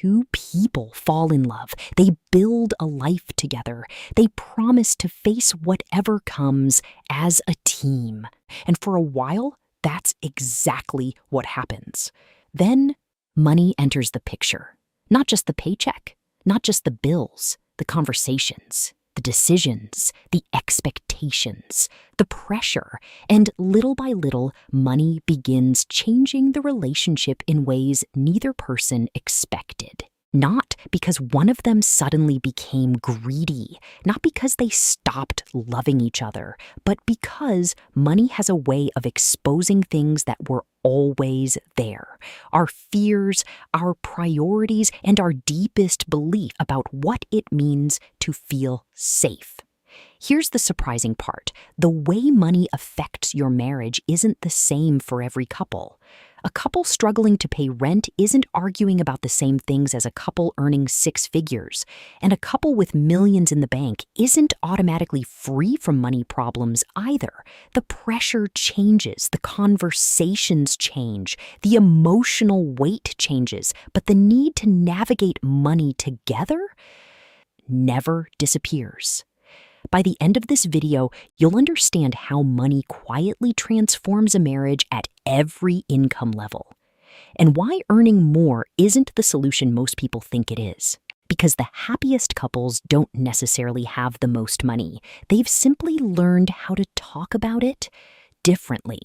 two people fall in love. They build a life together. They promise to face whatever comes as a team. And for a while, that's exactly what happens. Then money enters the picture. Not just the paycheck, not just the bills, the conversations, the decisions, the expectations, the pressure, and little by little, money begins changing the relationship in ways neither person expected. Not because one of them suddenly became greedy, not because they stopped loving each other, but because money has a way of exposing things that were always there. Our fears, our priorities, and our deepest belief about what it means to feel safe. Here's the surprising part. The way money affects your marriage isn't the same for every couple. A couple struggling to pay rent isn't arguing about the same things as a couple earning six figures. And a couple with millions in the bank isn't automatically free from money problems either. The pressure changes, the conversations change, the emotional weight changes, but the need to navigate money together never disappears. By the end of this video, you'll understand how money quietly transforms a marriage at every income level, and why earning more isn't the solution most people think it is. Because the happiest couples don't necessarily have the most money. They've simply learned how to talk about it differently.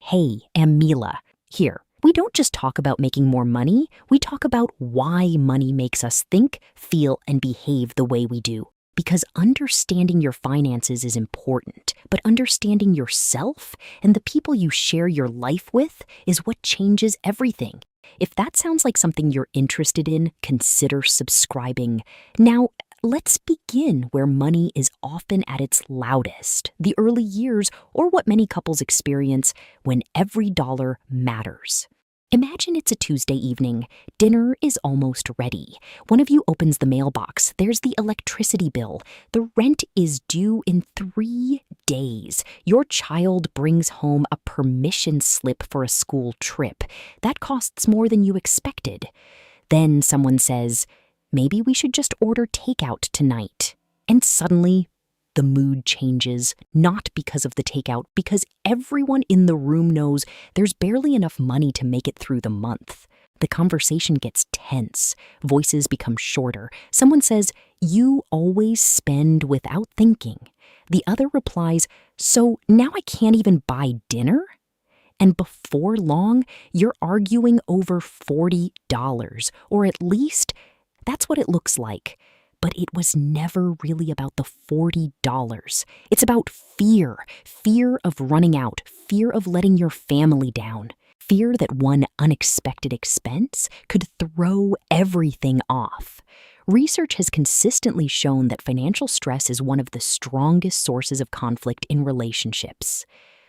Hey, I'm Mila. Here, we don't just talk about making more money, we talk about why money makes us think, feel, and behave the way we do. Because understanding your finances is important, but understanding yourself and the people you share your life with is what changes everything. If that sounds like something you're interested in, consider subscribing. Now, let's begin where money is often at its loudest, the early years, or what many couples experience when every dollar matters. Imagine it's a Tuesday evening. Dinner is almost ready. One of you opens the mailbox. There's the electricity bill. The rent is due in 3 days. Your child brings home a permission slip for a school trip. That costs more than you expected. Then someone says, maybe we should just order takeout tonight. And suddenly, the mood changes, not because of the takeout, because everyone in the room knows there's barely enough money to make it through the month. The conversation gets tense. Voices become shorter. Someone says, "You always spend without thinking." The other replies, "So now I can't even buy dinner?" And before long, you're arguing over $40, or at least that's what it looks like. But it was never really about the $40. It's about fear. Fear of running out. Fear of letting your family down. Fear that one unexpected expense could throw everything off. Research has consistently shown that financial stress is one of the strongest sources of conflict in relationships.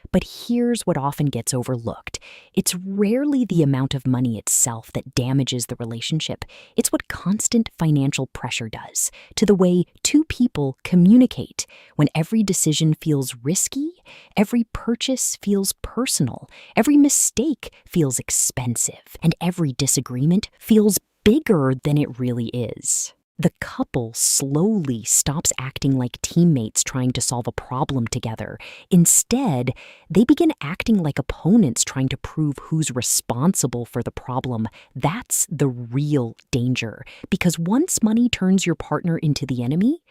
But here's what often gets overlooked. It's rarely the amount of money itself that damages the relationship. It's what constant financial pressure does to the way two people communicate. When every decision feels risky, every purchase feels personal, every mistake feels expensive, and every disagreement feels bigger than it really is. The couple slowly stops acting like teammates trying to solve a problem together. Instead, they begin acting like opponents trying to prove who's responsible for the problem. That's the real danger. Because once money turns your partner into the enemy,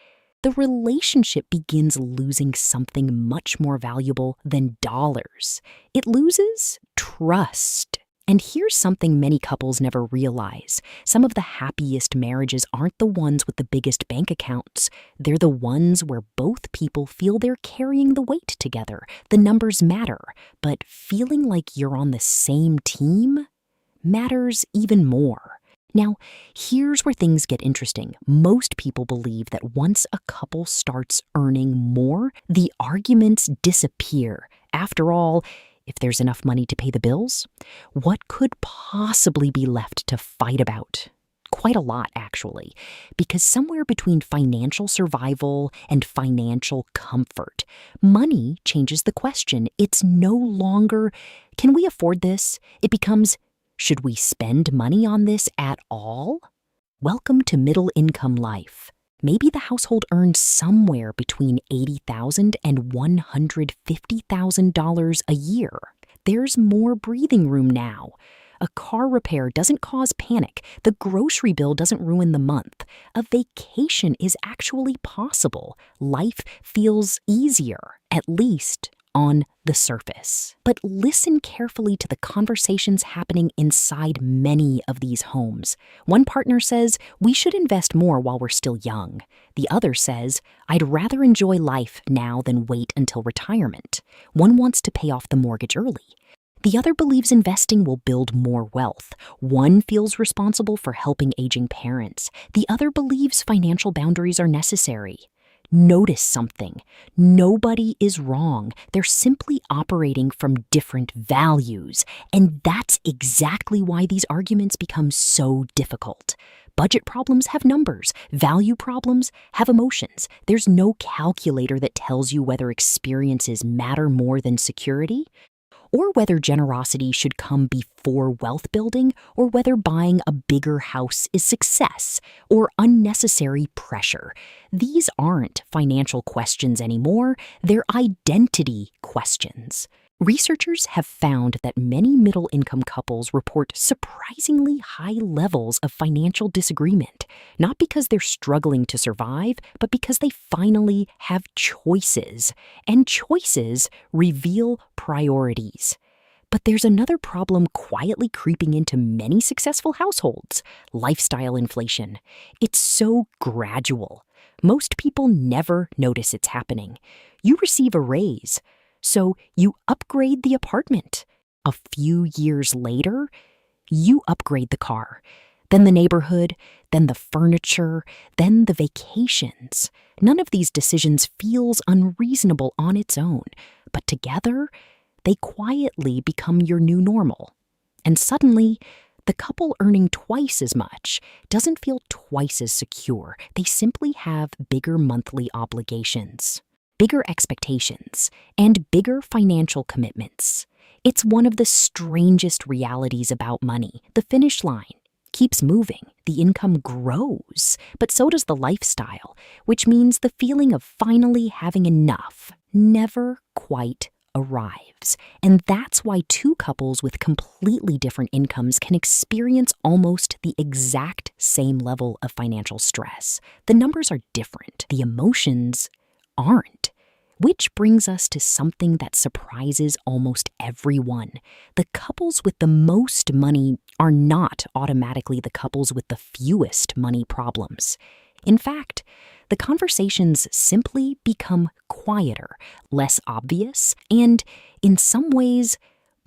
the relationship begins losing something much more valuable than dollars. It loses trust. And here's something many couples never realize. Some of the happiest marriages aren't the ones with the biggest bank accounts. They're the ones where both people feel they're carrying the weight together. The numbers matter, but feeling like you're on the same team matters even more. Now, here's where things get interesting. Most people believe that once a couple starts earning more, the arguments disappear. After all, if there's enough money to pay the bills, what could possibly be left to fight about? Quite a lot, actually, because somewhere between financial survival and financial comfort, money changes the question. It's no longer, can we afford this? It becomes, should we spend money on this at all? Welcome to middle income life. Maybe the household earns somewhere between $80,000 and $150,000 a year. There's more breathing room now. A car repair doesn't cause panic. The grocery bill doesn't ruin the month. A vacation is actually possible. Life feels easier, at least on the surface. But listen carefully to the conversations happening inside many of these homes. One partner says, "We should invest more while we're still young." The other says, "I'd rather enjoy life now than wait until retirement." One wants to pay off the mortgage early. The other believes investing will build more wealth. One feels responsible for helping aging parents. The other believes financial boundaries are necessary. Notice something. Nobody is wrong. They're simply operating from different values. And that's exactly why these arguments become so difficult. Budget problems have numbers. Value problems have emotions. There's no calculator that tells you whether experiences matter more than security, or whether generosity should come before wealth building, or whether buying a bigger house is success or unnecessary pressure. These aren't financial questions anymore, they're identity questions. Researchers have found that many middle-income couples report surprisingly high levels of financial disagreement, not because they're struggling to survive, but because they finally have choices, and choices reveal priorities. But there's another problem quietly creeping into many successful households: lifestyle inflation. It's so gradual. Most people never notice it's happening. You receive a raise, so you upgrade the apartment. A few years later, you upgrade the car, then the neighborhood, then the furniture, then the vacations. None of these decisions feels unreasonable on its own, but together, they quietly become your new normal. And suddenly, the couple earning twice as much doesn't feel twice as secure. They simply have bigger monthly obligations, bigger expectations, and bigger financial commitments. It's one of the strangest realities about money. The finish line keeps moving, the income grows, but so does the lifestyle, which means the feeling of finally having enough never quite arrives. And that's why two couples with completely different incomes can experience almost the exact same level of financial stress. The numbers are different, the emotions aren't. Which brings us to something that surprises almost everyone. The couples with the most money are not automatically the couples with the fewest money problems. In fact, the conversations simply become quieter, less obvious, and in some ways,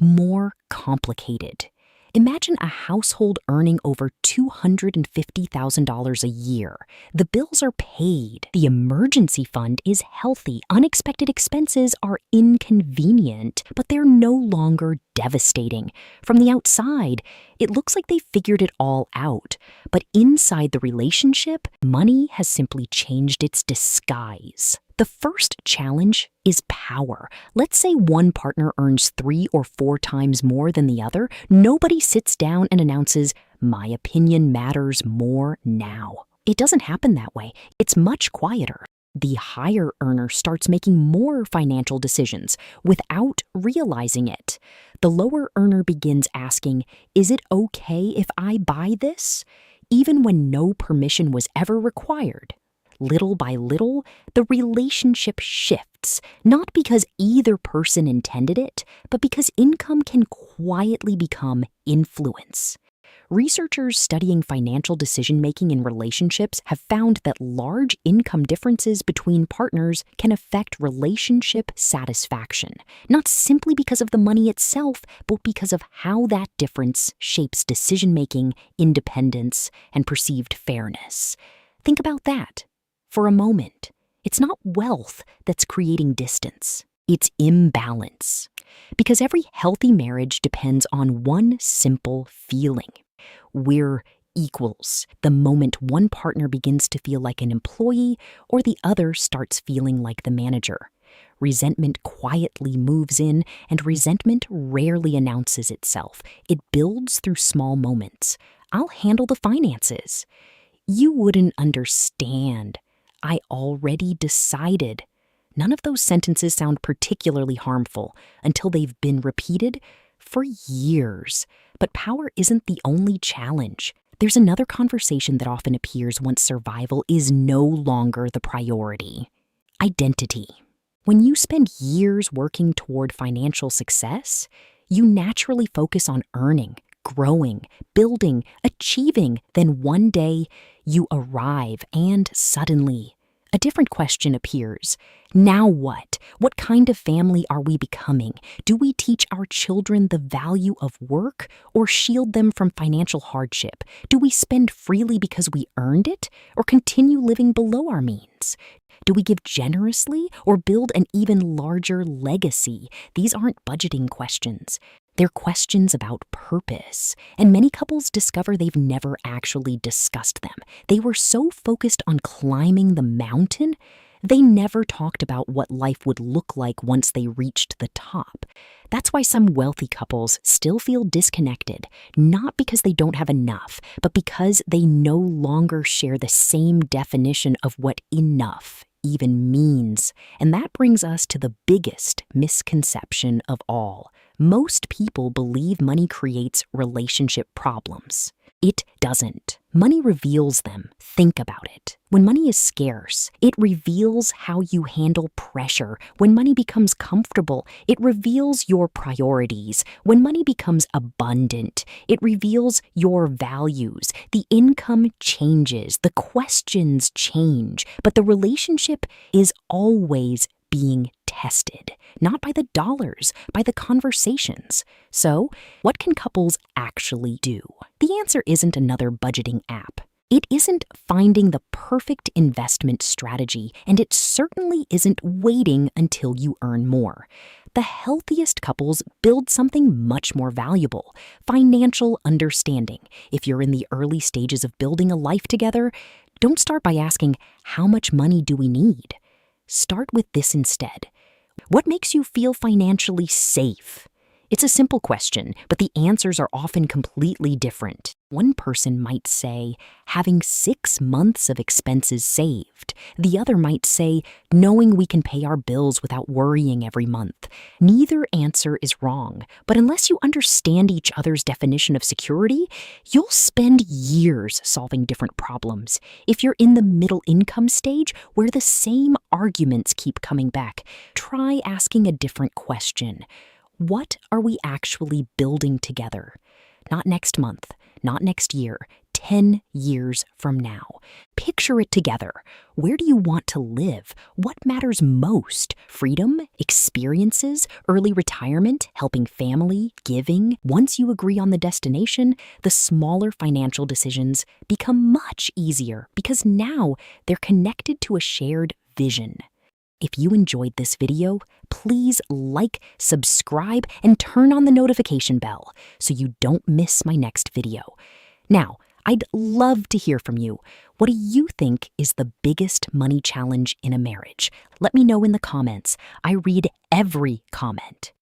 more complicated. Imagine a household earning over $250,000 a year. The bills are paid. The emergency fund is healthy. Unexpected expenses are inconvenient, but they're no longer devastating. From the outside, it looks like they figured it all out. But inside the relationship, money has simply changed its disguise. The first challenge is power. Let's say one partner earns 3 or 4 times more than the other. Nobody sits down and announces, "My opinion matters more now." It doesn't happen that way. It's much quieter. The higher earner starts making more financial decisions without realizing it. The lower earner begins asking, "Is it okay if I buy this?" even when no permission was ever required. Little by little, the relationship shifts, not because either person intended it, but because income can quietly become influence. Researchers studying financial decision-making in relationships have found that large income differences between partners can affect relationship satisfaction, not simply because of the money itself, but because of how that difference shapes decision-making, independence, and perceived fairness. Think about that for a moment. It's not wealth that's creating distance. It's imbalance. Because every healthy marriage depends on one simple feeling: we're equals. The moment one partner begins to feel like an employee or the other starts feeling like the manager, resentment quietly moves in, and resentment rarely announces itself. It builds through small moments. "I'll handle the finances." You wouldn't understand. I already decided. None of those sentences sound particularly harmful until they've been repeated for years. But power isn't the only challenge. There's another conversation that often appears once survival is no longer the priority: identity. When you spend years working toward financial success, you naturally focus on earning, growing, building, achieving. Then one day, you arrive and suddenly, a different question appears. Now what? What kind of family are we becoming? Do we teach our children the value of work or shield them from financial hardship? Do we spend freely because we earned it or continue living below our means? Do we give generously or build an even larger legacy? These aren't budgeting questions. They're questions about purpose, and many couples discover they've never actually discussed them. They were so focused on climbing the mountain, they never talked about what life would look like once they reached the top. That's why some wealthy couples still feel disconnected, not because they don't have enough, but because they no longer share the same definition of what enough even means. And that brings us to the biggest misconception of all. Most people believe money creates relationship problems. It doesn't. Money reveals them. Think about it. When money is scarce, it reveals how you handle pressure. When money becomes comfortable, it reveals your priorities. When money becomes abundant, it reveals your values. The income changes, the questions change, but the relationship is always being tested, not by the dollars, by the conversations. So, what can couples actually do? The answer isn't another budgeting app. It isn't finding the perfect investment strategy, and it certainly isn't waiting until you earn more. The healthiest couples build something much more valuable: financial understanding. If you're in the early stages of building a life together, don't start by asking, how much money do we need? Start with this instead. What makes you feel financially safe? It's a simple question, but the answers are often completely different. One person might say, having 6 months of expenses saved. The other might say, knowing we can pay our bills without worrying every month. Neither answer is wrong, but unless you understand each other's definition of security, you'll spend years solving different problems. If you're in the middle income stage, where the same arguments keep coming back, try asking a different question. What are we actually building together? Not next month, not next year, 10 years from now. Picture it together. Where do you want to live? What matters most? Freedom, experiences, early retirement, helping family, giving? Once you agree on the destination, the smaller financial decisions become much easier because now they're connected to a shared vision. If you enjoyed this video, please like, subscribe, and turn on the notification bell so you don't miss my next video. Now, I'd love to hear from you. What do you think is the biggest money challenge in a marriage? Let me know in the comments. I read every comment.